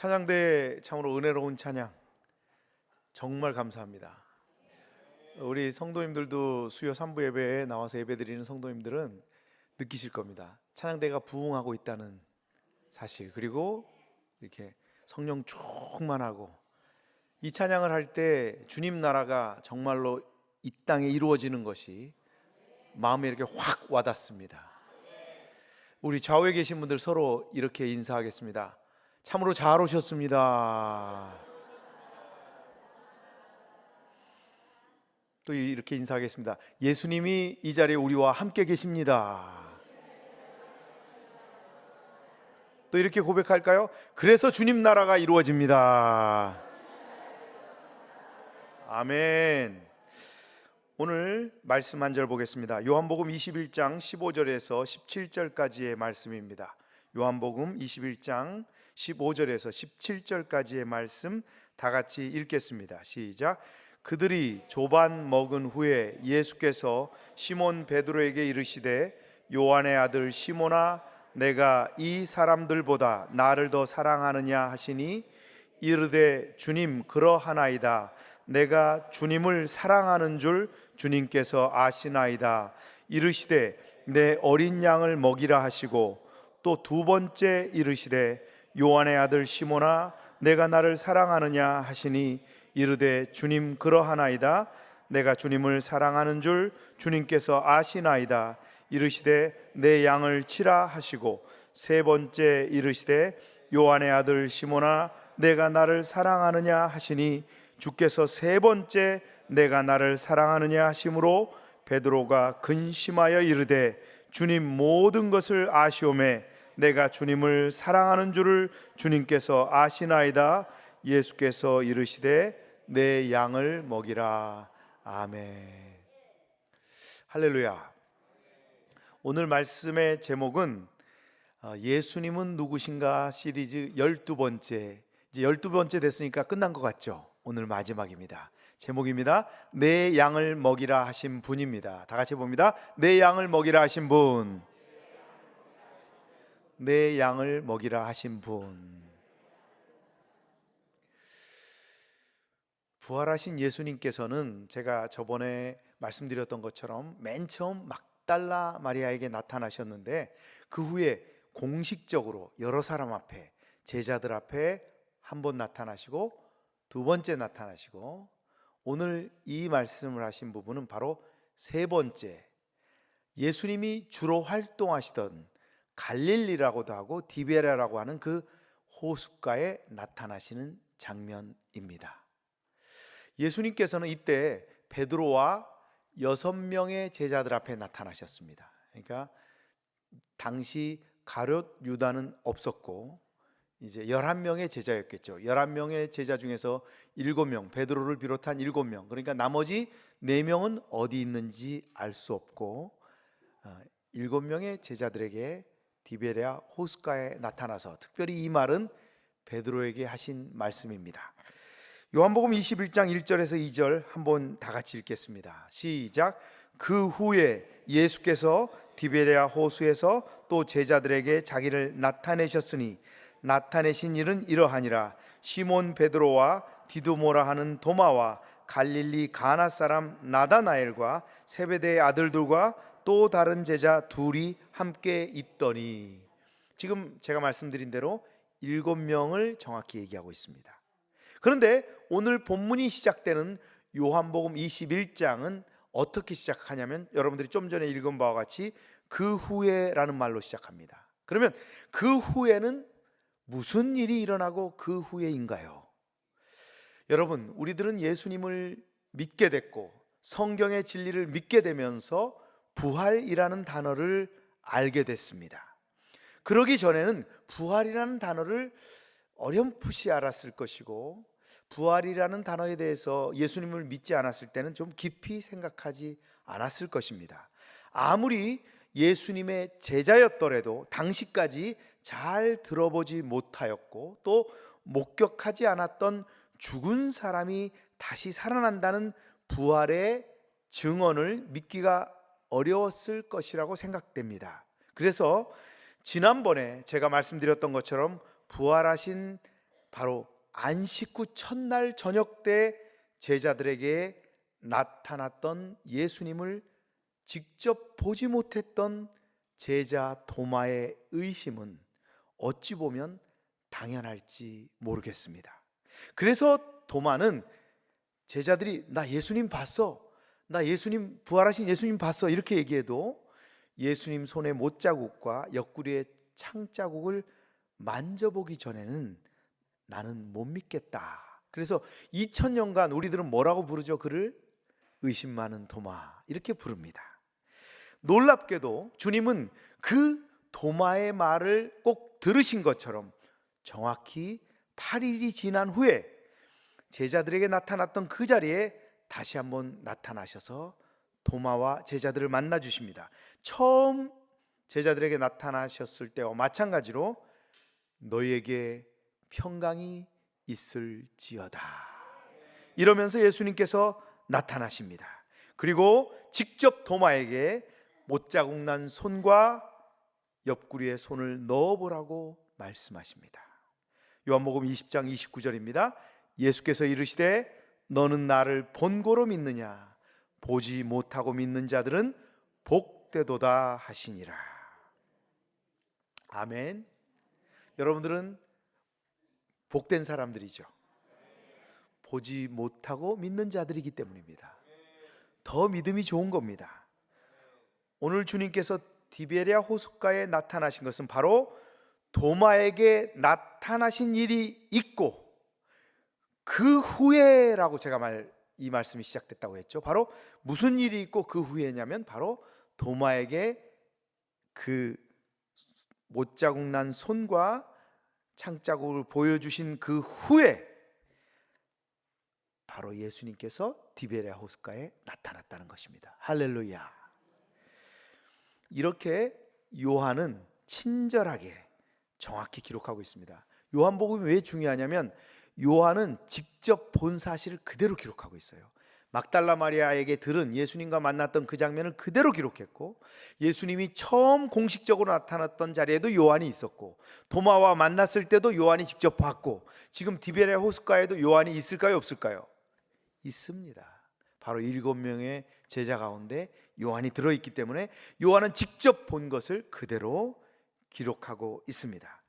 찬양대 참으로 은혜로운 찬양 정말 감사합니다. 우리 성도님들도 수요 3부 예배에 나와서 예배드리는 성도님들은 느끼실 겁니다. 찬양대가 부흥하고 있다는 사실, 그리고 이렇게 성령 충만하고 이 찬양을 할 때 주님 나라가 정말로 이 땅에 이루어지는 것이 마음에 이렇게 확 와닿습니다. 우리 좌우에 계신 분들 서로 이렇게 인사하겠습니다. 참으로 잘 오셨습니다. 또 이렇게 인사하겠습니다. 예수님이 이 자리에 우리와 함께 계십니다. 또 이렇게 고백할까요? 그래서 주님 나라가 이루어집니다. 아멘. 오늘 말씀 한 절 보겠습니다. 요한복음 21장 15절에서 17절까지의 말씀입니다. 요한복음 21장 15절에서 17절까지의 말씀 다 같이 읽겠습니다. 시작. 그들이 조반 먹은 후에 예수께서 시몬 베드로에게 이르시되 요한의 아들 시몬아 내가 이 사람들보다 나를 더 사랑하느냐 하시니 이르되 주님 그러하나이다. 내가 주님을 사랑하는 줄 주님께서 아시나이다. 이르시되 내 어린 양을 먹이라 하시고 또 두 번째 이르시되 요한의 아들 시몬아 내가 나를 사랑하느냐 하시니 이르되 주님 그러하나이다. 내가 주님을 사랑하는 줄 주님께서 아시나이다. 이르시되 내 양을 치라 하시고 세 번째 이르시되 요한의 아들 시몬아 내가 나를 사랑하느냐 하시니 주께서 세 번째 내가 나를 사랑하느냐 하심으로 베드로가 근심하여 이르되 주님 모든 것을 아시오매 내가 주님을 사랑하는 줄을 주님께서 아시나이다. 예수께서 이르시되 내 양을 먹이라. 아멘. 할렐루야. 오늘 말씀의 제목은 예수님은 누구신가 시리즈 12번째. 이제 12번째 됐으니까 끝난 것 같죠? 오늘 마지막입니다. 제목입니다. 내 양을 먹이라 하신 분입니다. 다 같이 봅니다. 내 양을 먹이라 하신 분. 내 양을 먹이라 하신 분. 부활하신 예수님께서는 제가 저번에 말씀드렸던 것처럼 맨 처음 막달라 마리아에게 나타나셨는데 그 후에 공식적으로 여러 사람 앞에, 제자들 앞에 한 번 나타나시고 두 번째 나타나시고 오늘 이 말씀을 하신 부분은 바로 세 번째, 예수님이 주로 활동하시던 갈릴리라고도 하고 디베라라고 하는 그 호숫가에 나타나시는 장면입니다. 예수님께서는 이때 베드로와 6명의 제자들 앞에 나타나셨습니다. 그러니까 당시 가룟 유다는 없었고 이제 11명의 제자였겠죠. 11명의 제자 중에서 7명, 베드로를 비롯한 7명, 그러니까 나머지 4명은 어디 있는지 알 수 없고 7명의 제자들에게 디베랴 호숫가에 나타나서 특별히 이 말은 베드로에게 하신 말씀입니다. 요한복음 21장 1절에서 2절 한번 다 같이 읽겠습니다. 시작. 그 후에 예수께서 디베랴 호수에서 또 제자들에게 자기를 나타내셨으니 나타내신 일은 이러하니라. 시몬 베드로와 디두모라 하는 도마와 갈릴리 가나 사람 나다나엘과 세베대의 아들들과 또 다른 제자 둘이 함께 있더니, 지금 제가 말씀드린 대로 7명을 정확히 얘기하고 있습니다. 그런데 오늘 본문이 시작되는 요한복음 21장은 어떻게 시작하냐면 여러분들이 좀 전에 읽은 바와 같이 그 후에라는 말로 시작합니다. 그러면 그 후에는 무슨 일이 일어나고 그 후에인가요? 여러분, 우리들은 예수님을 믿게 됐고 성경의 진리를 믿게 되면서 부활이라는 단어를 알게 됐습니다. 그러기 전에는 부활이라는 단어를 어렴풋이 알았을 것이고 부활이라는 단어에 대해서 예수님을 믿지 않았을 때는 좀 깊이 생각하지 않았을 것입니다. 아무리 예수님의 제자였더라도 당시까지 잘 들어보지 못하였고 또 목격하지 않았던 죽은 사람이 다시 살아난다는 부활의 증언을 믿기가 어려웠을 것이라고 생각됩니다. 그래서 지난번에 제가 말씀드렸던 것처럼 부활하신 바로 안식 후 첫날 저녁 때 제자들에게 나타났던 예수님을 직접 보지 못했던 제자 도마의 의심은 어찌 보면 당연할지 모르겠습니다. 그래서 도마는 제자들이 나 예수님 봤어, 나 예수님 부활하신 예수님 봤어 이렇게 얘기해도 예수님 손의 못자국과 옆구리의 창자국을 만져보기 전에는 나는 못 믿겠다. 그래서 2000년간 우리들은 뭐라고 부르죠? 그를 의심 많은 도마 이렇게 부릅니다. 놀랍게도 주님은 그 도마의 말을 꼭 들으신 것처럼 정확히 8일이 지난 후에 제자들에게 나타났던 그 자리에 다시 한번 나타나셔서 도마와 제자들을 만나 주십니다. 처음 제자들에게 나타나셨을 때와 마찬가지로 너희에게 평강이 있을지어다 이러면서 예수님께서 나타나십니다. 그리고 직접 도마에게 못자국 난 손과 옆구리에 손을 넣어보라고 말씀하십니다. 요한복음 20장 29절입니다. 예수께서 이르시되 너는 나를 본고로 믿느냐 보지 못하고 믿는 자들은 복되도다 하시니라. 아멘. 여러분들은 복된 사람들이죠. 보지 못하고 믿는 자들이기 때문입니다. 더 믿음이 좋은 겁니다. 오늘 주님께서 디베랴 호숫가에 나타나신 것은 바로 도마에게 나타나신 일이 있고 그 후에라고 제가 이 말씀이 시작됐다고 했죠. 바로 무슨 일이 있고 그 후에냐면 바로 도마에게 그 못자국 난 손과 창자국을 보여주신 그 후에 바로 예수님께서 디베랴 호숫가에 나타났다는 것입니다. 할렐루야. 이렇게 요한은 친절하게 정확히 기록하고 있습니다. 요한복음이 왜 중요하냐면 요한은 직접 본 사실을 그대로 기록하고 있어요. 막달라 마리아에게 들은 예수님과 만났던 그 장면을 그대로 기록했고 예수님이 처음 공식적으로 나타났던 자리에도 요한이 있었고 도마와 만났을 때도 요한이 직접 봤고 지금 디베랴 호숫가에도 요한이 있을까요 없을까요? 있습니다. 바로 7명의 제자 가운데 요한이 들어있기 때문에 요한은 직접 본 것을 그대로 기록하고 있습니다.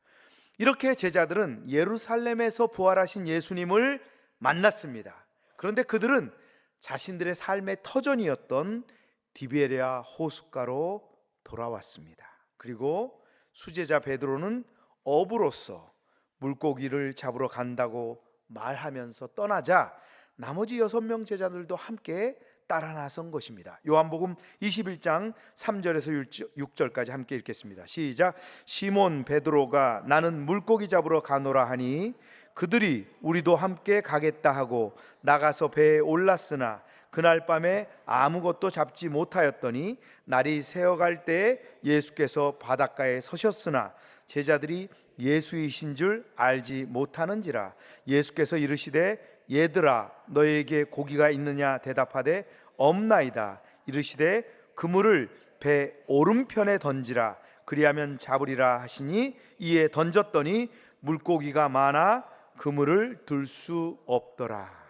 이렇게 제자들은 예루살렘에서 부활하신 예수님을 만났습니다. 그런데 그들은 자신들의 삶의 터전이었던 디베랴 호숫가로 돌아왔습니다. 그리고 수제자 베드로는 어부로서 물고기를 잡으러 간다고 말하면서 떠나자 나머지 6명 제자들도 함께 따라 나선 것입니다. 요한복음 21장 3절에서 6절까지 함께 읽겠습니다. 시작. 시몬 베드로가 나는 물고기 잡으러 가노라 하니 그들이 우리도 함께 가겠다 하고 나가서 배에 올랐으나 그날 밤에 아무것도 잡지 못하였더니 날이 새어갈 때에 예수께서 바닷가에 서셨으나 제자들이 예수이신 줄 알지 못하는지라. 예수께서 이르시되 얘들아 너희에게 고기가 있느냐 대답하되 없나이다. 이르시되 그물을 배 오른편에 던지라 그리하면 잡으리라 하시니 이에 던졌더니 물고기가 많아 그물을 들 수 없더라.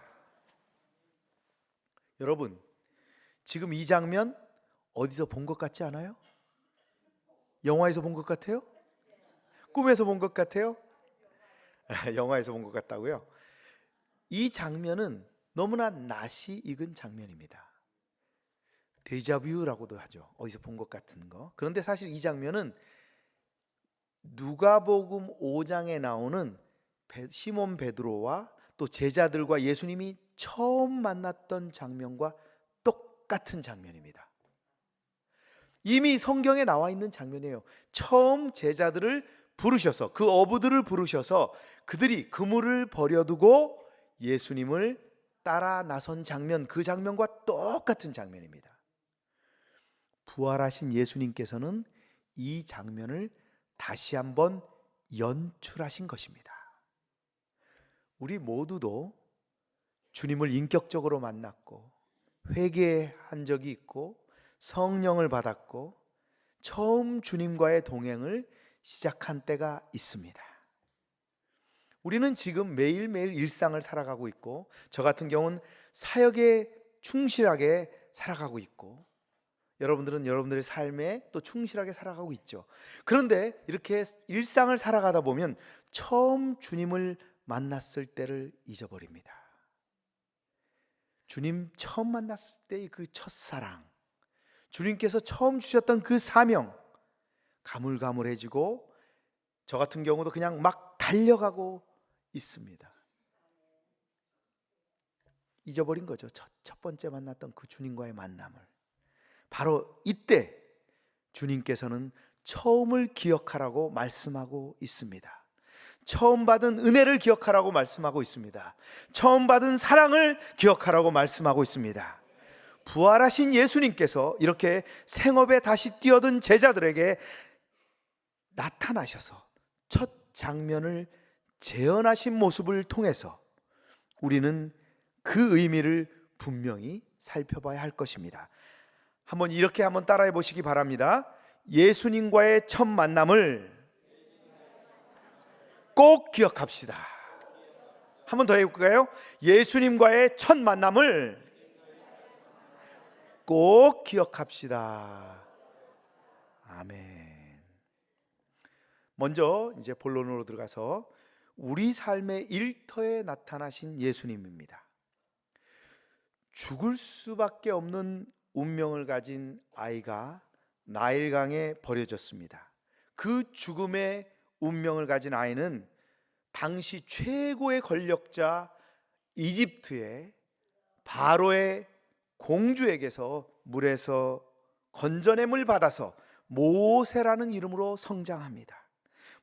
여러분 지금 이 장면 어디서 본 것 같지 않아요? 영화에서 본 것 같아요? 꿈에서 본 것 같아요? 영화에서 본 것 같다고요? 이 장면은 너무나 낯이 익은 장면입니다. 데자뷰라고도 하죠. 어디서 본 것 같은 거. 그런데 사실 이 장면은 누가복음 5장에 나오는 시몬 베드로와 또 제자들과 예수님이 처음 만났던 장면과 똑같은 장면입니다. 이미 성경에 나와 있는 장면이에요. 처음 제자들을 부르셔서 그 어부들을 부르셔서 그들이 그물을 버려두고 예수님을 따라 나선 장면, 그 장면과 똑같은 장면입니다. 부활하신 예수님께서는 이 장면을 다시 한번 연출하신 것입니다. 우리 모두도 주님을 인격적으로 만났고 회개한 적이 있고 성령을 받았고 처음 주님과의 동행을 시작한 때가 있습니다. 우리는 지금 매일매일 일상을 살아가고 있고, 저 같은 경우는 사역에 충실하게 살아가고 있고, 여러분들은 여러분들의 삶에 또 충실하게 살아가고 있죠. 그런데 이렇게 일상을 살아가다 보면 처음 주님을 만났을 때를 잊어버립니다. 주님 처음 만났을 때의 그 첫사랑, 주님께서 처음 주셨던 그 사명, 가물가물해지고 저 같은 경우도 그냥 막 달려가고 있습니다. 잊어버린 거죠. 첫 번째 만났던 그 주님과의 만남을. 바로 이때 주님께서는 처음을 기억하라고 말씀하고 있습니다. 처음 받은 은혜를 기억하라고 말씀하고 있습니다. 처음 받은 사랑을 기억하라고 말씀하고 있습니다. 부활하신 예수님께서 이렇게 생업에 다시 뛰어든 제자들에게 나타나셔서 첫 장면을 재현하신 모습을 통해서 우리는 그 의미를 분명히 살펴봐야 할 것입니다. 이렇게 한번 따라해 보시기 바랍니다. 예수님과의 첫 만남을 꼭 기억합시다. 한번 더 해볼까요? 예수님과의 첫 만남을 꼭 기억합시다. 아멘. 먼저 이제 본론으로 들어가서 우리 삶의 일터에 나타나신 예수님입니다. 죽을 수밖에 없는 운명을 가진 아이가 나일강에 버려졌습니다. 그 죽음의 운명을 가진 아이는 당시 최고의 권력자 이집트의 바로의 공주에게서 물에서 건져냄을 받아서 모세라는 이름으로 성장합니다.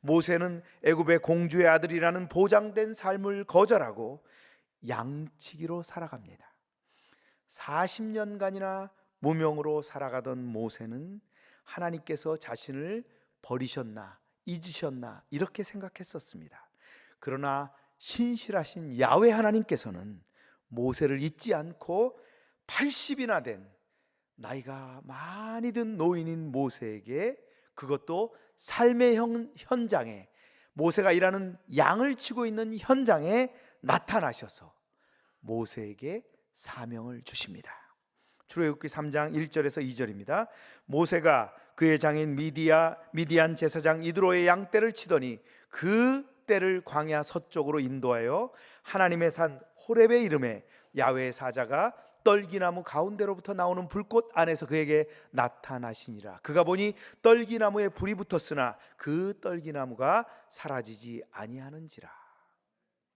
모세는 애굽의 공주의 아들이라는 보장된 삶을 거절하고 양치기로 살아갑니다. 40년간이나 무명으로 살아가던 모세는 하나님께서 자신을 버리셨나 잊으셨나 이렇게 생각했었습니다. 그러나 신실하신 야훼 하나님께서는 모세를 잊지 않고 80이나 된 나이가 많이 든 노인인 모세에게, 그것도 삶의 현장에, 모세가 일하는 양을 치고 있는 현장에 나타나셔서 모세에게 사명을 주십니다. 출애굽기 3장 1절에서 2절입니다. 모세가 그의 장인 미디안 제사장 이드로의 양떼를 치더니 그 떼를 광야 서쪽으로 인도하여 하나님의 산 호렙의 이름에 야훼의 사자가 떨기나무 가운데로부터 나오는 불꽃 안에서 그에게 나타나시니라. 그가 보니 떨기나무에 불이 붙었으나 그 떨기나무가 사라지지 아니하는지라.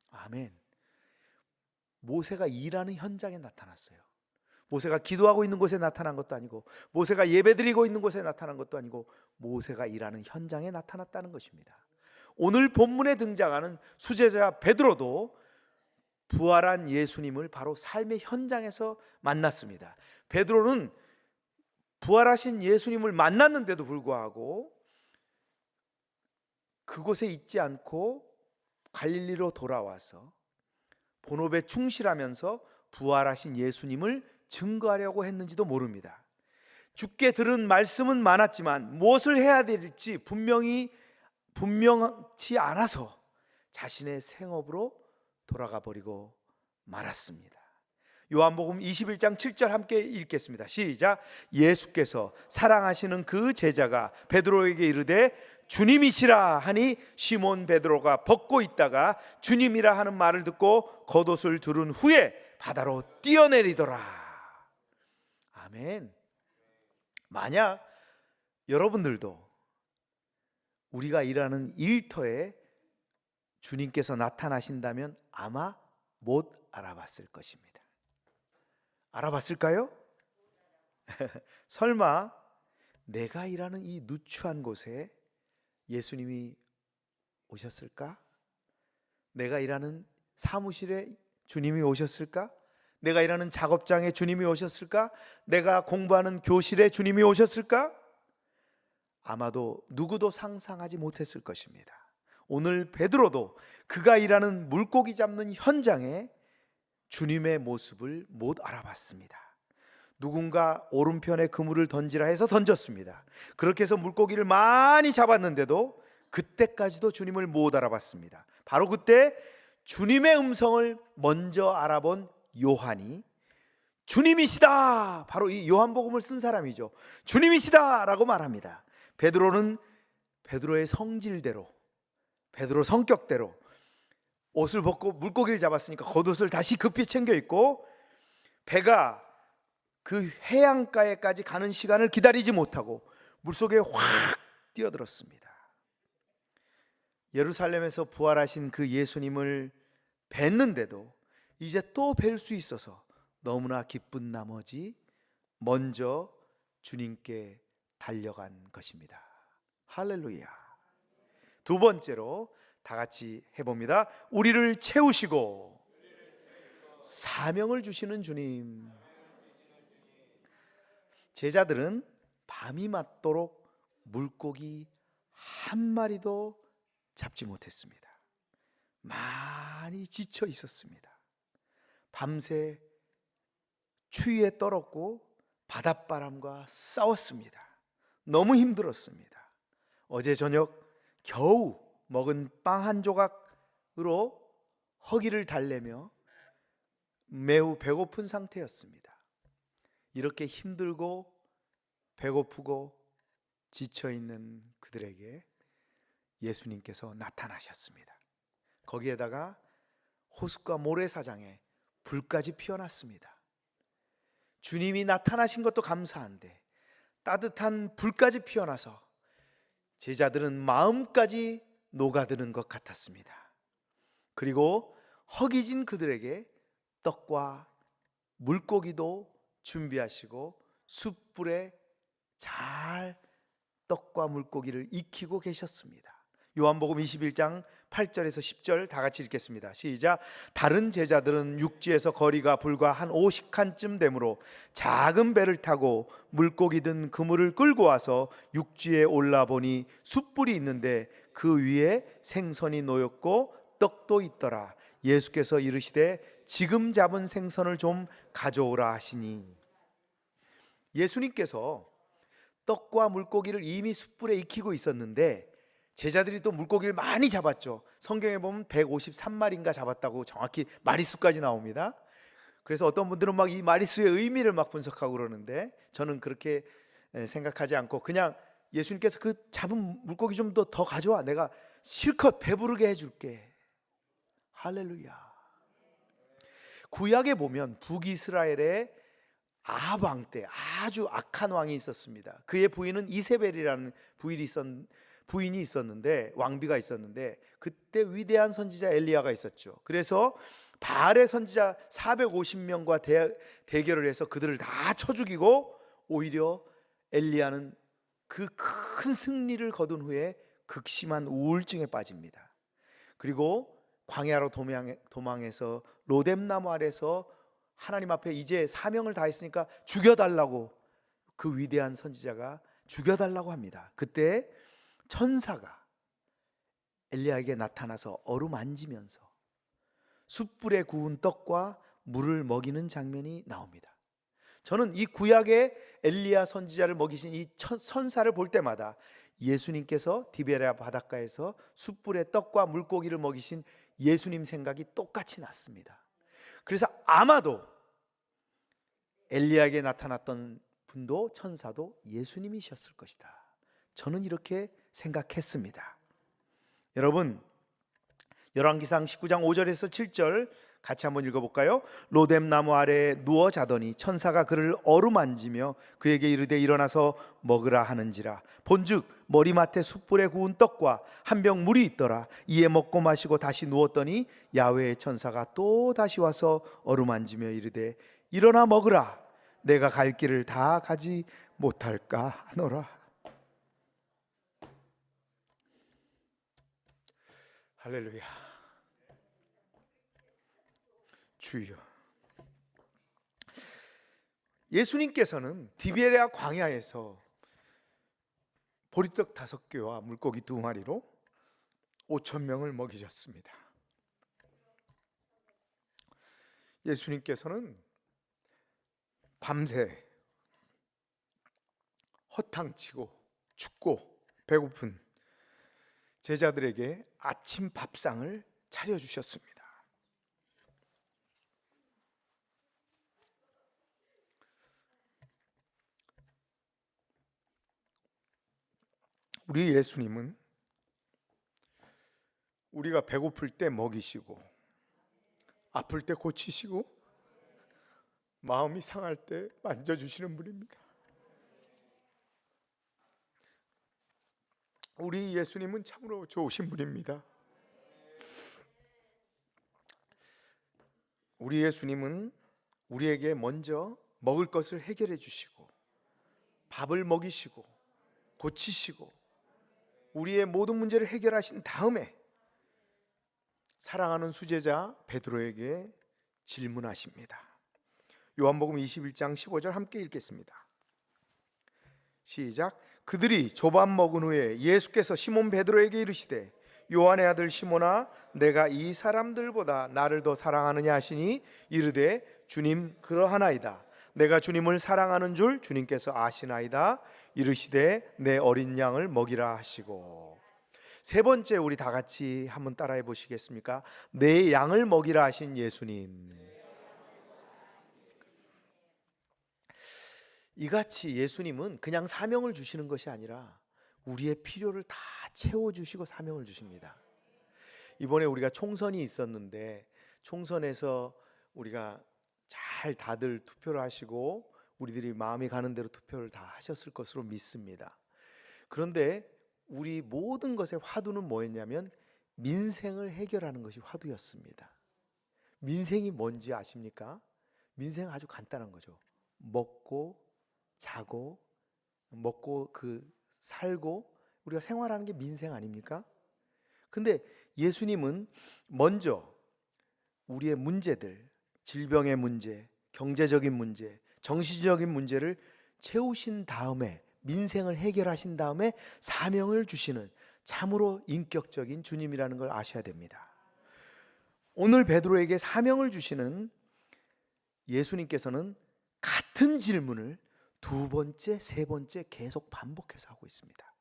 아멘. 모세가 일하는 현장에 나타났어요. 모세가 기도하고 있는 곳에 나타난 것도 아니고, 모세가 예배드리고 있는 곳에 나타난 것도 아니고, 모세가 일하는 현장에 나타났다는 것입니다. 오늘 본문에 등장하는 수제자 베드로도 부활한 예수님을 바로 삶의 현장에서 만났습니다. 베드로는 부활하신 예수님을 만났는데도 불구하고 그곳에 있지 않고 갈릴리로 돌아와서 본업에 충실하면서 부활하신 예수님을 증거하려고 했는지도 모릅니다. 주께 들은 말씀은 많았지만 무엇을 해야 될지 분명치 않아서 자신의 생업으로 돌아가 버리고 말았습니다. 요한복음 21장 7절 함께 읽겠습니다. 시작. 예수께서 사랑하시는 그 제자가 베드로에게 이르되 주님이시라 하니 시몬 베드로가 벗고 있다가 주님이라 하는 말을 듣고 겉옷을 두른 후에 바다로 뛰어내리더라. 아멘. 만약 여러분들도 우리가 일하는 일터에 주님께서 나타나신다면 아마 못 알아봤을 것입니다. 알아봤을까요? 설마 내가 일하는 이 누추한 곳에 예수님이 오셨을까? 내가 일하는 사무실에 주님이 오셨을까? 내가 일하는 작업장에 주님이 오셨을까? 내가 공부하는 교실에 주님이 오셨을까? 아마도 누구도 상상하지 못했을 것입니다. 오늘 베드로도 그가 일하는 물고기 잡는 현장에 주님의 모습을 못 알아봤습니다. 누군가 오른편에 그물을 던지라 해서 던졌습니다. 그렇게 해서 물고기를 많이 잡았는데도 그때까지도 주님을 못 알아봤습니다. 바로 그때 주님의 음성을 먼저 알아본 요한이 주님이시다, 바로 이 요한복음을 쓴 사람이죠. 주님이시다 라고 말합니다. 베드로는 베드로의 성질대로, 베드로 성격대로 옷을 벗고 물고기를 잡았으니까 겉옷을 다시 급히 챙겨 입고 배가 그 해안가에까지 가는 시간을 기다리지 못하고 물속에 확 뛰어들었습니다. 예루살렘에서 부활하신 그 예수님을 뵀는데도 이제 또 뵐 수 있어서 너무나 기쁜 나머지 먼저 주님께 달려간 것입니다. 할렐루야. 두 번째로 다 같이 해봅니다. 우리를 채우시고 사명을 주시는 주님. 제자들은 밤이 맞도록 물고기 한 마리도 잡지 못했습니다. 많이 지쳐 있었습니다. 밤새 추위에 떨었고 바닷바람과 싸웠습니다. 너무 힘들었습니다. 어제 저녁 겨우 먹은 빵 한 조각으로 허기를 달래며 매우 배고픈 상태였습니다. 이렇게 힘들고 배고프고 지쳐있는 그들에게 예수님께서 나타나셨습니다. 거기에다가 호숫가 모래사장에 불까지 피워놨습니다. 주님이 나타나신 것도 감사한데 따뜻한 불까지 피워놔서 제자들은 마음까지 녹아드는 것 같았습니다. 그리고 허기진 그들에게 떡과 물고기도 준비하시고 숯불에 잘 떡과 물고기를 익히고 계셨습니다. 요한복음 21장 8절에서 10절 다 같이 읽겠습니다. 시작. 다른 제자들은 육지에서 거리가 불과 한 50칸쯤 되므로 작은 배를 타고 물고기 든 그물을 끌고 와서 육지에 올라보니 숯불이 있는데 그 위에 생선이 놓였고 떡도 있더라. 예수께서 이르시되 지금 잡은 생선을 좀 가져오라 하시니, 예수님께서 떡과 물고기를 이미 숯불에 익히고 있었는데 제자들이 또 물고기를 많이 잡았죠. 성경에 보면 153마리인가 잡았다고 정확히 마리수까지 나옵니다. 그래서 어떤 분들은 막 이 마리수의 의미를 막 분석하고 그러는데 저는 그렇게 생각하지 않고 그냥 예수님께서 그 잡은 물고기 좀 더 가져와, 내가 실컷 배부르게 해줄게. 할렐루야. 구약에 보면 북이스라엘의 아합 왕 때 아주 악한 왕이 있었습니다. 그의 부인은 이세벨이라는 부인이 있었는데, 왕비가 있었는데, 그때 위대한 선지자 엘리야가 있었죠. 그래서 바알의 선지자 450명과 대결을 해서 그들을 다 쳐 죽이고 오히려 엘리야는 그 큰 승리를 거둔 후에 극심한 우울증에 빠집니다. 그리고 광야로 도망해서 로뎀나무 아래서 하나님 앞에 이제 사명을 다했으니까 죽여달라고, 그 위대한 선지자가 죽여달라고 합니다. 그때 천사가 엘리야에게 나타나서 어루만지면서 숯불에 구운 떡과 물을 먹이는 장면이 나옵니다. 저는 이 구약의 엘리야 선지자를 먹이신 이 선사를 볼 때마다 예수님께서 디베랴 바닷가에서 숯불에 떡과 물고기를 먹이신 예수님 생각이 똑같이 났습니다. 그래서 아마도 엘리야에게 나타났던 분도 천사도 예수님이셨을 것이다. 저는 이렇게 생각했습니다. 여러분, 열왕기상 19장 5절에서 7절 같이 한번 읽어볼까요? 로뎀나무 아래에 누워 자더니 천사가 그를 어루만지며 그에게 이르되 일어나서 먹으라 하는지라. 본즉 머리맡에 숯불에 구운 떡과 한 병 물이 있더라. 이에 먹고 마시고 다시 누웠더니 야훼의 천사가 또 다시 와서 어루만지며 이르되 일어나 먹으라. 내가 갈 길을 다 가지 못할까 하노라. 할렐루야. 주여. 예수님께서는 디베랴 광야에서 보리떡 5개와 물고기 2마리로 5,000명을 먹이셨습니다. 예수님께서는 밤새 허탕치고 춥고 배고픈 제자들에게 아침 밥상을 차려주셨습니다. 우리 예수님은 우리가 배고플 때 먹이시고, 아플 때 고치시고, 마음이 상할 때 만져주시는 분입니다. 우리 예수님은 참으로 좋으신 분입니다. 우리 예수님은 우리에게 먼저 먹을 것을 해결해 주시고, 밥을 먹이시고, 고치시고, 우리의 모든 문제를 해결하신 다음에 사랑하는 수제자 베드로에게 질문하십니다. 요한복음 21장 15절 함께 읽겠습니다. 시작. 그들이 조밥 먹은 후에 예수께서 시몬 베드로에게 이르시되, 요한의 아들 시몬아, 내가 이 사람들보다 나를 더 사랑하느냐 하시니, 이르되 주님 그러하나이다. 내가 주님을 사랑하는 줄 주님께서 아시나이다. 이르시되 내 어린 양을 먹이라 하시고. 세 번째, 우리 다 같이 한번 따라해 보시겠습니까? 내 양을 먹이라 하신 예수님. 이같이 예수님은 그냥 사명을 주시는 것이 아니라 우리의 필요를 다 채워주시고 사명을 주십니다. 이번에 우리가 총선이 있었는데, 총선에서 우리가 잘 다들 투표를 하시고 우리들이 마음이 가는 대로 투표를 다 하셨을 것으로 믿습니다. 그런데 우리 모든 것의 화두는 뭐였냐면 민생을 해결하는 것이 화두였습니다. 민생이 뭔지 아십니까? 민생은 아주 간단한 거죠. 먹고 자고, 먹고 살고, 우리가 생활하는 게 민생 아닙니까? 근데 예수님은 먼저 우리의 문제들, 질병의 문제, 경제적인 문제, 정신적인 문제를 채우신 다음에, 민생을 해결하신 다음에 사명을 주시는 참으로 인격적인 주님이라는 걸 아셔야 됩니다. 오늘 베드로에게 사명을 주시는 예수님께서는 같은 질문을 두 번째, 세 번째 계속 반복해서 하고 있습니다.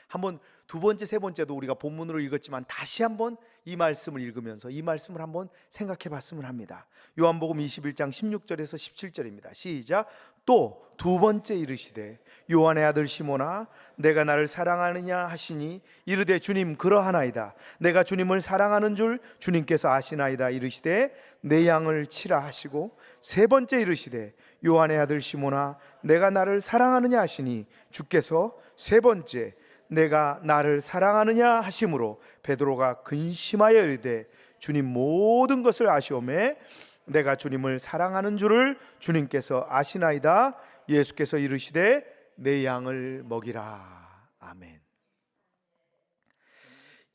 한번 두 번째, 세 번째도 우리가 본문으로 읽었지만 다시 한번 이 말씀을 읽으면서 이 말씀을 한번 생각해 봤으면 합니다. 요한복음 21장 16절에서 17절입니다. 시작. 또 두 번째 이르시되, 요한의 아들 시몬아, 내가 나를 사랑하느냐 하시니, 이르되 주님 그러하나이다. 내가 주님을 사랑하는 줄 주님께서 아시나이다. 이르시되 내 양을 치라 하시고, 세 번째 이르시되, 요한의 아들 시몬아, 내가 나를 사랑하느냐 하시니, 주께서 세 번째 내가 나를 사랑하느냐 하심으로 베드로가 근심하여 이르되, 주님 모든 것을 아시오매 내가 주님을 사랑하는 줄을 주님께서 아시나이다. 예수께서 이르시되 내 양을 먹이라. 아멘.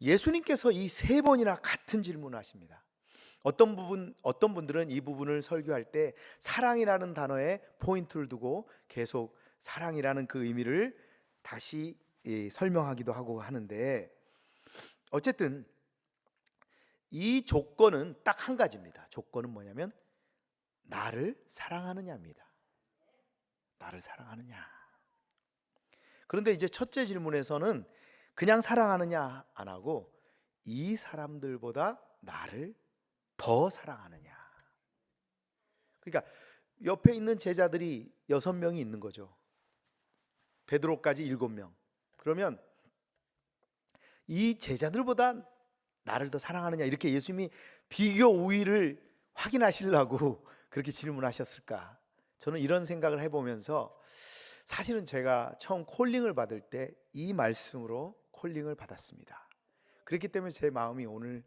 예수님께서 이 세 번이나 같은 질문을 하십니다. 어떤 분들은 이 부분을 설교할 때 사랑이라는 단어에 포인트를 두고 계속 사랑이라는 그 의미를 다시 설명하기도 하고 하는데, 어쨌든 이 조건은 딱 한 가지입니다. 조건은 뭐냐면 나를 사랑하느냐입니다. 나를 사랑하느냐. 그런데 이제 첫째 질문에서는 그냥 사랑하느냐 안 하고 이 사람들보다 나를 더 사랑하느냐. 그러니까 옆에 있는 제자들이 6명이 있는 거죠. 베드로까지 7명. 그러면 이 제자들보다 나를 더 사랑하느냐, 이렇게 예수님이 비교 우위를 확인하시려고 그렇게 질문하셨을까? 저는 이런 생각을 해보면서, 사실은 제가 처음 콜링을 받을 때 이 말씀으로 콜링을 받았습니다. 그렇기 때문에 제 마음이 오늘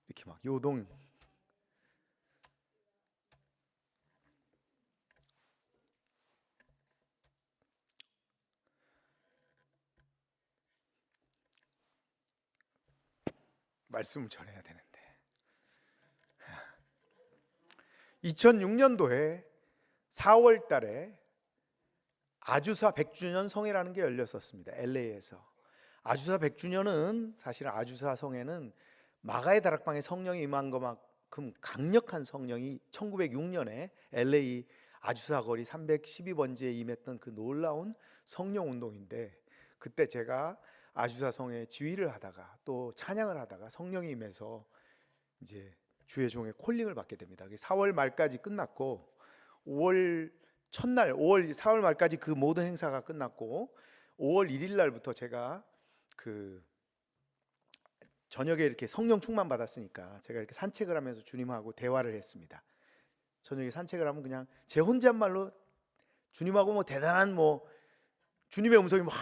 이렇게 막 요동. 말씀을 전해야 되는데 2006년도에 4월 달에 아주사 100주년 성회라는 게 열렸었습니다. LA에서. 아주사 100주년은 사실 아주사 성회는 마가의 다락방에 성령이 임한 것만큼 강력한 성령이 1906년에 LA 아주사 거리 312번지에 임했던 그 놀라운 성령 운동인데, 그때 제가 아주사 성회 지휘를 하다가 또 찬양을 하다가 성령이 임해서 이제 주의 종의 콜링을 받게 됩니다. 4월 말까지 끝났고 5월 첫날 4월 말까지 그 모든 행사가 끝났고 5월 1일 날부터 제가 그 저녁에 이렇게 성령 충만 받았으니까 제가 이렇게 산책을 하면서 주님하고 대화를 했습니다. 저녁에 산책을 하면 그냥 제 혼잣말로 주님하고 뭐 대단한 뭐 주님의 음성이 막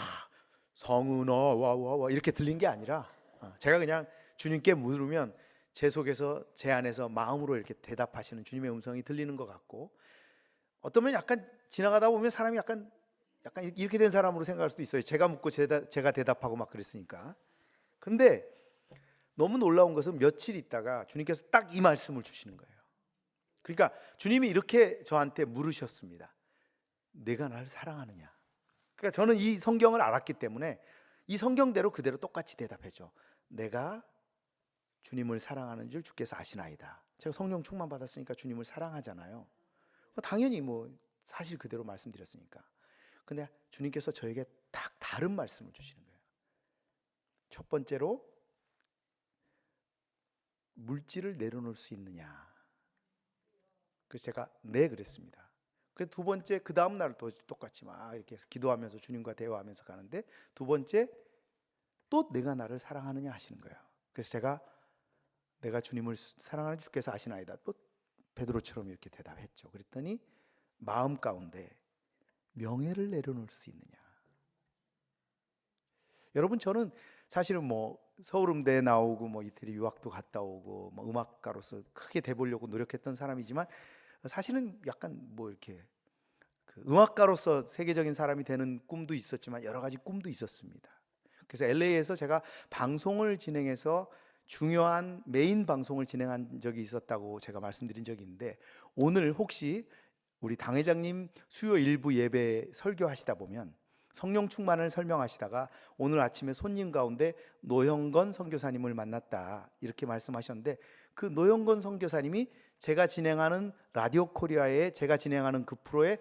성은아 와와와 이렇게 들린 게 아니라 제가 그냥 주님께 물으면 제 속에서 제 안에서 마음으로 이렇게 대답하시는 주님의 음성이 들리는 것 같고, 어떠면 약간 지나가다 보면 사람이 약간 이렇게 된 사람으로 생각할 수도 있어요. 제가 묻고 제가 대답하고 막 그랬으니까. 근데 너무 놀라운 것은 며칠 있다가 주님께서 딱 이 말씀을 주시는 거예요. 그러니까 주님이 이렇게 저한테 물으셨습니다. 내가 나를 사랑하느냐? 그러니까 저는 이 성경을 알았기 때문에 이 성경대로 그대로 똑같이 대답했죠. 내가 주님을 사랑하는 줄 주께서 아시나이다. 제가 성령 충만 받았으니까 주님을 사랑하잖아요. 당연히 뭐 사실 그대로 말씀드렸으니까. 근데 주님께서 저에게 딱 다른 말씀을 주시는 거예요. 첫 번째로 물질을 내려놓을 수 있느냐? 그래서 제가 네 그랬습니다. 그 두 번째, 그 다음 날 또 똑같이 막 이렇게 기도하면서 주님과 대화하면서 가는데 두 번째 또 내가 나를 사랑하느냐 하시는 거예요. 그래서 제가 내가 주님을 사랑하는 주께서 아시나이다. 또 베드로처럼 이렇게 대답했죠. 그랬더니 마음 가운데 명예를 내려놓을 수 있느냐? 여러분, 저는 사실은 뭐 서울음대에 나오고 뭐 이태리 유학도 갔다 오고 뭐 음악가로서 크게 돼 보려고 노력했던 사람이지만 사실은 약간 뭐 이렇게 그 음악가로서 세계적인 사람이 되는 꿈도 있었지만 여러 가지 꿈도 있었습니다. 그래서 LA에서 제가 방송을 진행해서 중요한 메인 방송을 진행한 적이 있었다고 제가 말씀드린 적이 있는데, 오늘 혹시 우리 당회장님 수요 일부 예배 설교하시다 보면 성령 충만을 설명하시다가 오늘 아침에 손님 가운데 노형건 선교사님을 만났다 이렇게 말씀하셨는데, 그 노형건 선교사님이 제가 진행하는 라디오 코리아에 제가 진행하는 그 프로의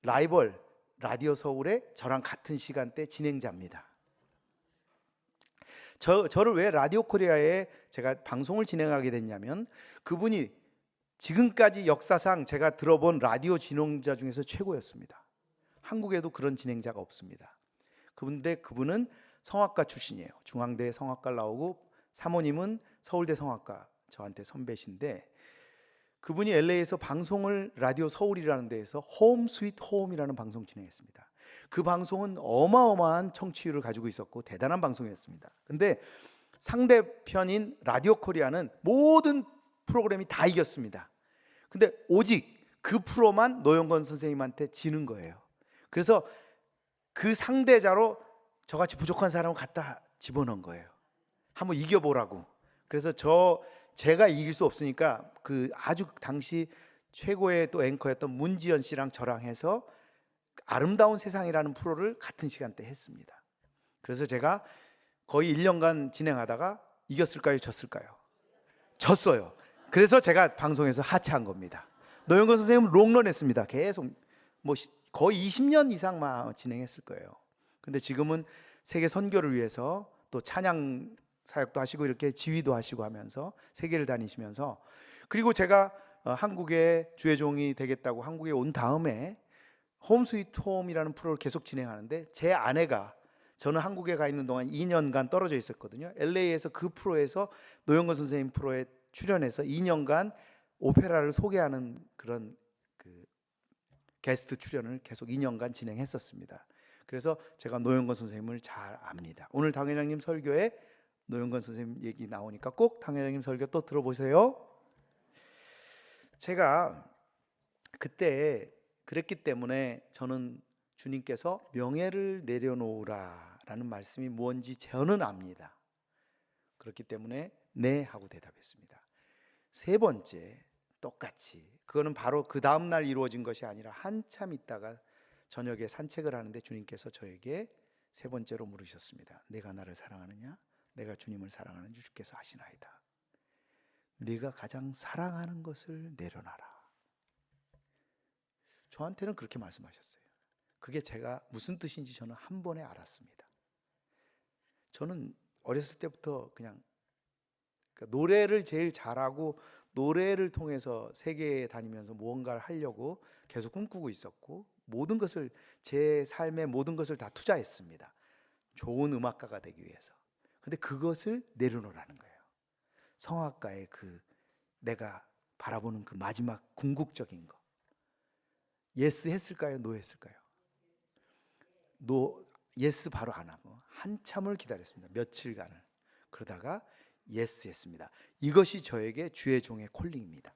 라이벌 라디오 서울의 저랑 같은 시간대 진행자입니다. 저를 왜 라디오 코리아에 제가 방송을 진행하게 됐냐면, 그분이 지금까지 역사상 제가 들어본 라디오 진행자 중에서 최고였습니다. 한국에도 그런 진행자가 없습니다. 그분은 성악가 출신이에요. 중앙대 성악과 나오고 사모님은 서울대 성악과, 저한테 선배신데, 그분이 LA에서 방송을 라디오 서울이라는 데에서 홈 스윗 홈이라는 방송 진행했습니다. 그 방송은 어마어마한 청취율을 가지고 있었고 대단한 방송이었습니다. 근데 상대편인 라디오 코리아는 모든 프로그램이 다 이겼습니다. 근데 오직 그 프로만 노영건 선생님한테 지는 거예요. 그래서 그 상대자로 저같이 부족한 사람을 갖다 집어넣은 거예요. 한번 이겨보라고. 그래서 제가 이길 수 없으니까 그 아주 당시 최고의 또 앵커였던 문지연 씨랑 저랑 해서 아름다운 세상이라는 프로를 같은 시간대에 했습니다. 그래서 제가 거의 1년간 진행하다가 이겼을까요? 졌을까요? 졌어요. 그래서 제가 방송에서 하차한 겁니다. 노영건 선생님은 롱런 했습니다. 계속 뭐 거의 20년 이상 진행했을 거예요. 근데 지금은 세계 선교를 위해서 또 찬양 사역도 하시고 이렇게 지휘도 하시고 하면서 세계를 다니시면서, 그리고 제가 한국의 주의 종이 되겠다고 한국에 온 다음에 홈 스위트 홈이라는 프로를 계속 진행하는데, 제 아내가, 저는 한국에 가 있는 동안 2년간 떨어져 있었거든요. LA에서 그 프로에서 노영건 선생님 프로에 출연해서 2년간 오페라를 소개하는 그런 그 게스트 출연을 계속 2년간 진행했었습니다. 그래서 제가 노영건 선생님을 잘 압니다. 오늘 당회장님 설교에 노영건 선생님 얘기 나오니까 꼭 당회장님 설교 또 들어보세요. 제가 그때 그랬기 때문에 저는 주님께서 명예를 내려놓으라 라는 말씀이 뭔지 저는 압니다. 그렇기 때문에 네 하고 대답했습니다. 세 번째, 똑같이, 그거는 바로 그 다음날 이루어진 것이 아니라 한참 있다가 저녁에 산책을 하는데 주님께서 저에게 세 번째로 물으셨습니다. 내가 나를 사랑하느냐? 내가 주님을 사랑하는 줄 주께서 아시나이다. 네가 가장 사랑하는 것을 내려놔라. 저한테는 그렇게 말씀하셨어요. 그게 제가 무슨 뜻인지 저는 한 번에 알았습니다. 저는 어렸을 때부터 그냥 그러니까 노래를 제일 잘하고 노래를 통해서 세계에 다니면서 무언가를 하려고 계속 꿈꾸고 있었고, 모든 것을, 제 삶의 모든 것을 다 투자했습니다. 좋은 음악가가 되기 위해서. 근데 그것을 내려놓으라는 거예요. 성악가의 그 내가 바라보는 그 마지막 궁극적인 거. 예스 했을까요? 노 했을까요? 노, 예스 바로 안 하고 한참을 기다렸습니다. 며칠간을. 그러다가 예스 했습니다. 이것이 저에게 주의 종의 콜링입니다.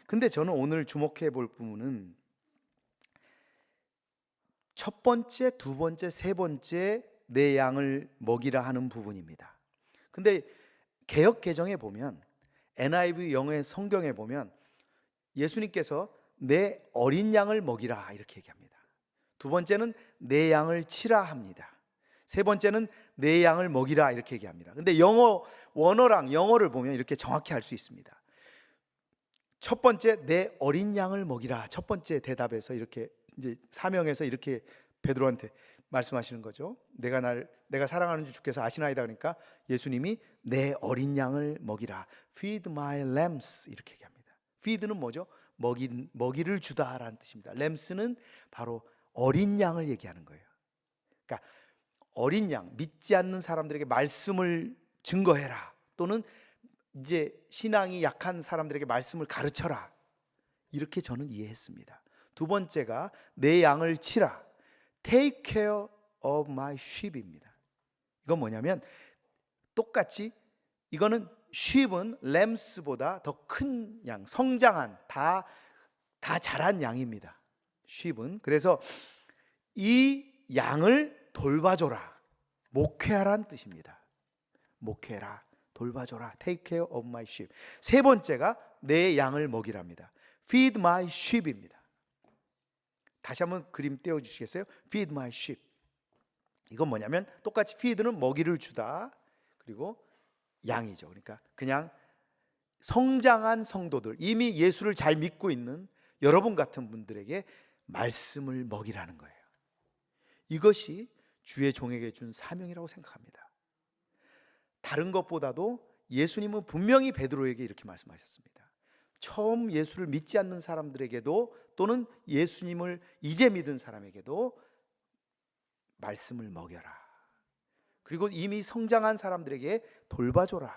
근데 저는 오늘 주목해 볼 부분은 첫 번째, 두 번째, 세 번째 내 양을 먹이라 하는 부분입니다. 근데 개역 개정에 보면, NIV 영어의 성경에 보면 예수님께서 내 어린 양을 먹이라 이렇게 얘기합니다. 두 번째는 내 양을 치라 합니다. 세 번째는 내 양을 먹이라 이렇게 얘기합니다. 근데 영어 원어랑 영어를 보면 이렇게 정확히 할 수 있습니다. 첫 번째 내 어린 양을 먹이라, 첫 번째 대답에서 이렇게 이제 사명에서 이렇게 베드로한테 말씀하시는 거죠. 내가 사랑하는 주 주께서 아시나이다. 그러니까 예수님이 내 어린 양을 먹이라, feed my lambs 이렇게 얘기합니다. feed는 뭐죠? 먹이를 주다라는 뜻입니다. lambs는 바로 어린 양을 얘기하는 거예요. 그러니까 어린 양, 믿지 않는 사람들에게 말씀을 증거해라, 또는 이제 신앙이 약한 사람들에게 말씀을 가르쳐라, 이렇게 저는 이해했습니다. 두 번째가 내 양을 치라, take care of my sheep입니다. 이건 뭐냐면 똑같이 이거는 sheep은 lambs보다 더 큰 양, 성장한, 다 자란 양입니다. sheep은. 그래서 이 양을 돌봐줘라, 목회하라는 뜻입니다. 목회라, 돌봐줘라, take care of my sheep. 세 번째가 내 양을 먹이랍니다. feed my sheep입니다. 다시 한번 그림 띄워주시겠어요? feed my sheep. 이건 뭐냐면 똑같이 feed는 먹이를 주다, 그리고 양이죠. 그러니까 그냥 성장한 성도들, 이미 예수를 잘 믿고 있는 여러분 같은 분들에게 말씀을 먹이라는 거예요. 이것이 주의 종에게 준 사명이라고 생각합니다. 다른 것보다도 예수님은 분명히 베드로에게 이렇게 말씀하셨습니다. 처음 예수를 믿지 않는 사람들에게도, 또는 예수님을 이제 믿은 사람에게도 말씀을 먹여라. 그리고 이미 성장한 사람들에게 돌봐줘라.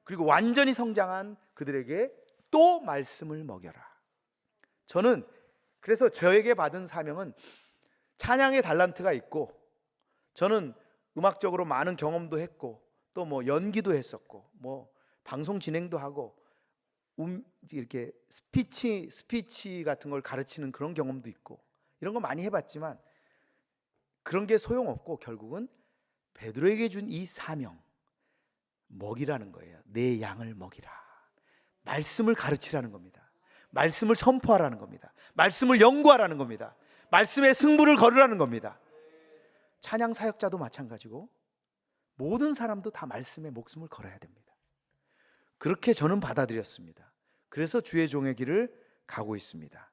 그리고 완전히 성장한 그들에게 또 말씀을 먹여라. 저는 그래서 저에게 받은 사명은, 찬양의 달란트가 있고, 저는 음악적으로 많은 경험도 했고, 또 뭐 연기도 했었고, 뭐 방송 진행도 하고, 이렇게 스피치 같은 걸 가르치는 그런 경험도 있고, 이런 거 많이 해봤지만 그런 게 소용없고, 결국은 베드로에게 준 이 사명, 먹이라는 거예요. 내 양을 먹이라. 말씀을 가르치라는 겁니다. 말씀을 선포하라는 겁니다. 말씀을 연구하라는 겁니다. 말씀의 승부를 걸으라는 겁니다. 찬양 사역자도 마찬가지고 모든 사람도 다 말씀에 목숨을 걸어야 됩니다. 그렇게 저는 받아들였습니다. 그래서 주의 종의 길을 가고 있습니다.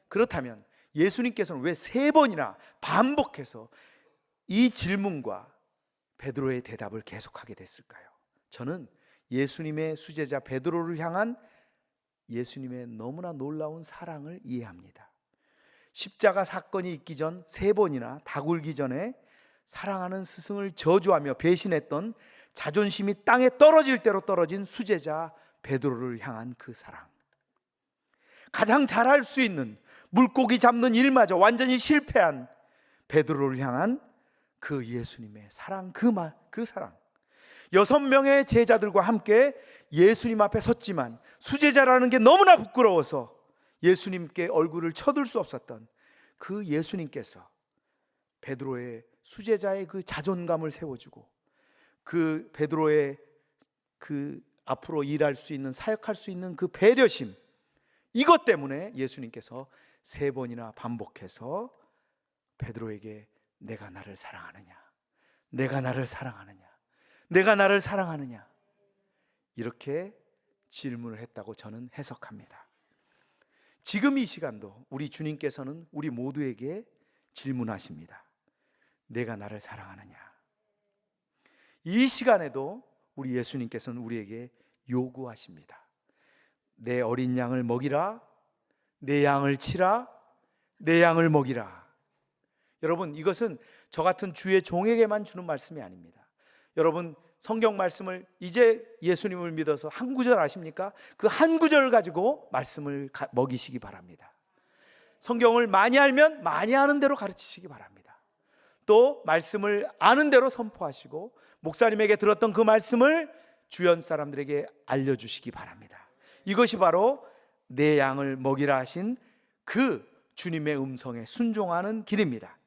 그렇다면 예수님께서는 왜 3번이나 반복해서 이 질문과 베드로의 대답을 계속하게 됐을까요? 저는 예수님의 수제자 베드로를 향한 예수님의 너무나 놀라운 사랑을 이해합니다. 십자가 사건이 있기 전 3번이나 다 굴기 전에 사랑하는 스승을 저주하며 배신했던, 자존심이 땅에 떨어질 대로 떨어진 수제자 베드로를 향한 그 사랑, 가장 잘할 수 있는 물고기 잡는 일마저 완전히 실패한 베드로를 향한 그 예수님의 사랑, 그 사랑. 6명의 제자들과 함께 예수님 앞에 섰지만 수제자라는 게 너무나 부끄러워서 예수님께 얼굴을 쳐들 수 없었던 그 예수님께서 베드로의 수제자의 그 자존감을 세워주고, 그 베드로의 그 앞으로 일할 수 있는, 사역할 수 있는 그 배려심, 이것 때문에 예수님께서 3번이나 반복해서 베드로에게 내가 나를 사랑하느냐, 내가 나를 사랑하느냐, 내가 나를 사랑하느냐, 이렇게 질문을 했다고 저는 해석합니다. 지금 이 시간도 우리 주님께서는 우리 모두에게 질문하십니다. 내가 나를 사랑하느냐? 이 시간에도 우리 예수님께서는 우리에게 요구하십니다. 내 어린 양을 먹이라, 내 양을 치라, 내 양을 먹이라. 여러분, 이것은 저 같은 주의 종에게만 주는 말씀이 아닙니다. 여러분, 성경 말씀을 이제 예수님을 믿어서 한 구절 아십니까? 그 한 구절을 가지고 말씀을 먹이시기 바랍니다. 성경을 많이 알면 많이 아는 대로 가르치시기 바랍니다. 또 말씀을 아는 대로 선포하시고 목사님에게 들었던 그 말씀을 주변 사람들에게 알려주시기 바랍니다. 이것이 바로 내 양을 먹이라 하신 그 주님의 음성에 순종하는 길입니다.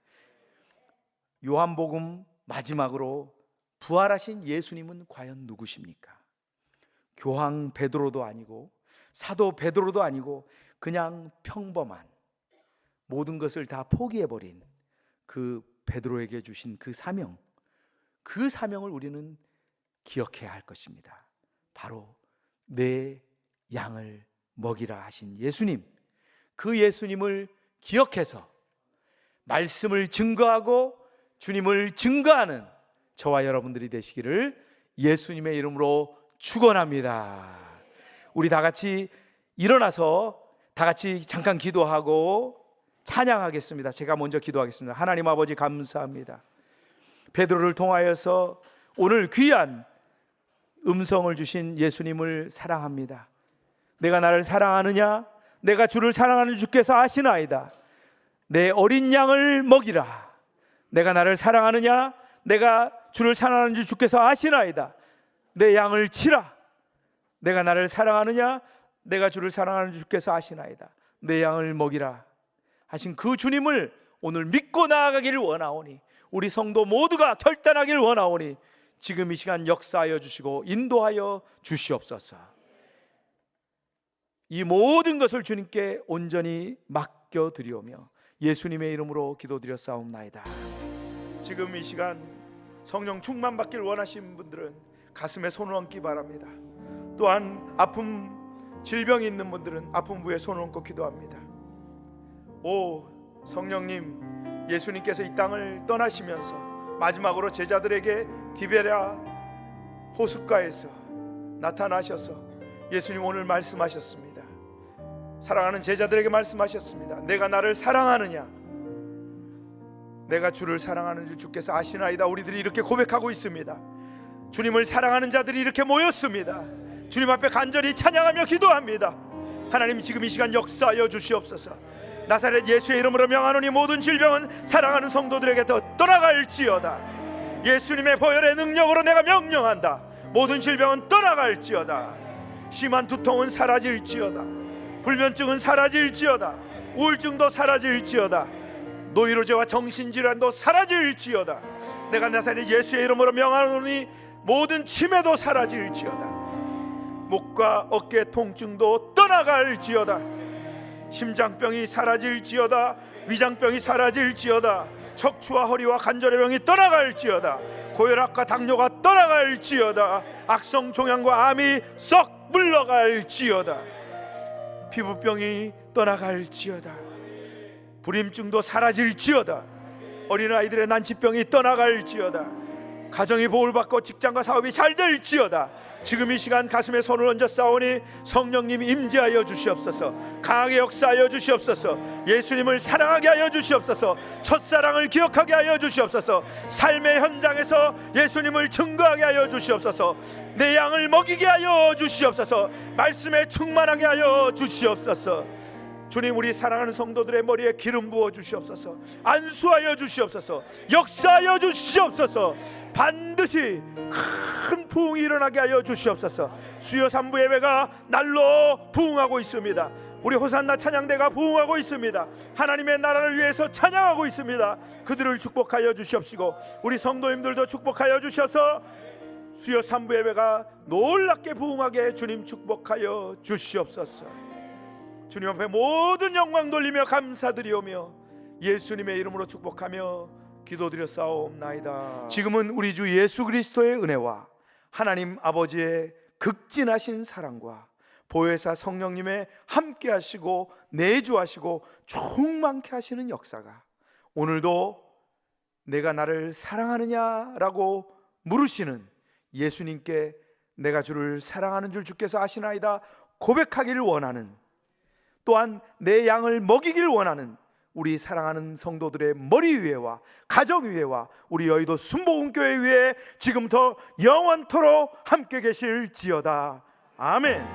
요한복음 마지막으로 부활하신 예수님은 과연 누구십니까? 교황 베드로도 아니고 사도 베드로도 아니고 그냥 평범한 모든 것을 다 포기해버린 그 베드로에게 주신 그 사명, 그 사명을 우리는 기억해야 할 것입니다. 바로 내 양을 먹이라 하신 예수님, 그 예수님을 기억해서 말씀을 증거하고 주님을 증거하는 저와 여러분들이 되시기를 예수님의 이름으로 축원합니다. 우리 다 같이 일어나서 다 같이 잠깐 기도하고 찬양하겠습니다. 제가 먼저 기도하겠습니다. 하나님 아버지, 감사합니다. 베드로를 통하여서 오늘 귀한 음성을 주신 예수님을 사랑합니다. 내가 나를 사랑하느냐? 내가 주를 사랑하는 주께서 아시나이다. 내 어린 양을 먹이라. 내가 나를 사랑하느냐? 내가 주를 사랑하는 주께서 아시나이다. 내 양을 치라. 내가 나를 사랑하느냐? 내가 주를 사랑하는 주께서 아시나이다. 내 양을 먹이라 하신 그 주님을 오늘 믿고 나아가기를 원하오니, 우리 성도 모두가 결단하기를 원하오니 지금 이 시간 역사하여 주시고 인도하여 주시옵소서. 이 모든 것을 주님께 온전히 맡겨드리오며 예수님의 이름으로 기도드렸사옵나이다. 지금 이 시간 성령 충만 받기를 원하시는 분들은 가슴에 손을 얹기 바랍니다. 또한 아픔, 질병이 있는 분들은 아픔 부에 손을 얹고 기도합니다. 오 성령님, 예수님께서 이 땅을 떠나시면서 마지막으로 제자들에게 디베랴 호숫가에서 나타나셔서 예수님 오늘 말씀하셨습니다. 사랑하는 제자들에게 말씀하셨습니다. 내가 나를 사랑하느냐? 내가 주를 사랑하는 줄 주께서 아시나이다. 우리들이 이렇게 고백하고 있습니다. 주님을 사랑하는 자들이 이렇게 모였습니다. 주님 앞에 간절히 찬양하며 기도합니다. 하나님, 지금 이 시간 역사하여 주시옵소서. 나사렛 예수의 이름으로 명하노니 모든 질병은 사랑하는 성도들에게 더 떠나갈지어다. 예수님의 보혈의 능력으로 내가 명령한다. 모든 질병은 떠나갈지어다. 심한 두통은 사라질지어다. 불면증은 사라질지어다. 우울증도 사라질지어다. 노이로제와 정신질환도 사라질지어다. 내가 나사렛 예수의 이름으로 명하노니 모든 치매도 사라질지어다. 목과 어깨 통증도 떠나갈지어다. 심장병이 사라질지어다. 위장병이 사라질지어다. 척추와 허리와 관절의 병이 떠나갈지어다. 고혈압과 당뇨가 떠나갈지어다. 악성 종양과 암이 썩 물러갈지어다. 피부병이 떠나갈지어다. 불임증도 사라질지어다. 어린아이들의 난치병이 떠나갈지어다. 가정이 보호를 받고 직장과 사업이 잘 될지어다. 지금 이 시간 가슴에 손을 얹어 싸우니 성령님 임재하여 주시옵소서. 강하게 역사하여 주시옵소서. 예수님을 사랑하게 하여 주시옵소서. 첫사랑을 기억하게 하여 주시옵소서. 삶의 현장에서 예수님을 증거하게 하여 주시옵소서. 내 양을 먹이게 하여 주시옵소서. 말씀에 충만하게 하여 주시옵소서. 주님, 우리 사랑하는 성도들의 머리에 기름 부어 주시옵소서. 안수하여 주시옵소서. 역사하여 주시옵소서. 반드시 큰 부흥이 일어나게 하여 주시옵소서. 수요 3부 예배가 날로 부흥하고 있습니다. 우리 호산나 찬양대가 부흥하고 있습니다. 하나님의 나라를 위해서 찬양하고 있습니다. 그들을 축복하여 주시옵시고 우리 성도님들도 축복하여 주셔서 수요 3부 예배가 놀랍게 부흥하게 주님 축복하여 주시옵소서. 주님 앞에 모든 영광 돌리며 감사드리오며 예수님의 이름으로 축복하며 기도드렸사옵나이다. 지금은 우리 주 예수 그리스도의 은혜와 하나님 아버지의 극진하신 사랑과 보혜사 성령님의 함께 하시고 내주하시고 충만케 하시는 역사가 오늘도 내가 나를 사랑하느냐라고 물으시는 예수님께 내가 주를 사랑하는 줄 주께서 아시나이다 고백하기를 원하는, 또한 내 양을 먹이길 원하는 우리 사랑하는 성도들의 머리 위에와 가정 위에와 우리 여의도 순복음교회 위에 지금부터 영원토록 함께 계실지어다. 아멘.